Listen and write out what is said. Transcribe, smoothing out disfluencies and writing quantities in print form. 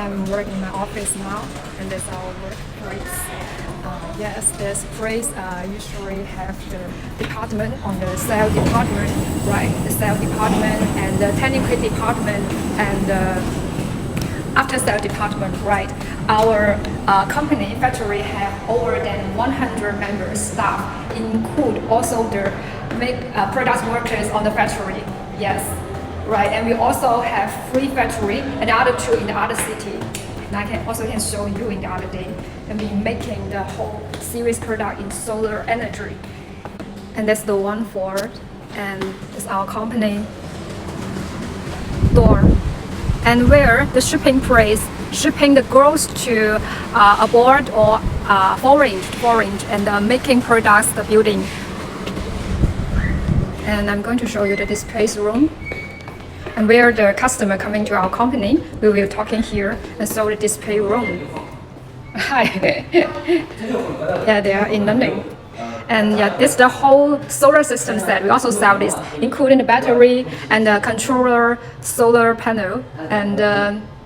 I'm working in my office now, and that's our workplace. Yes, this place usually have the department on the sales department, right? The sales department and the technical department and the after sales department, right? Our company factory have over than 100 members staff, include also the product workers on the factory. Yes. Right, and we also have 3 factory and the other 2 in the other city. And I can show you in the other day. And we making the whole series product in solar energy. And that's the one for, and it's our company door. And where the shipping price, shipping the goods to abroad or foreign, and making products, the building. And I'm going to show you the displays room. And where the customer coming to our company, we will talking here and show the display room. Hi. Yeah, they are in London. And yeah, this is the whole solar system set. We also sell this, including the battery and the controller, solar panel, and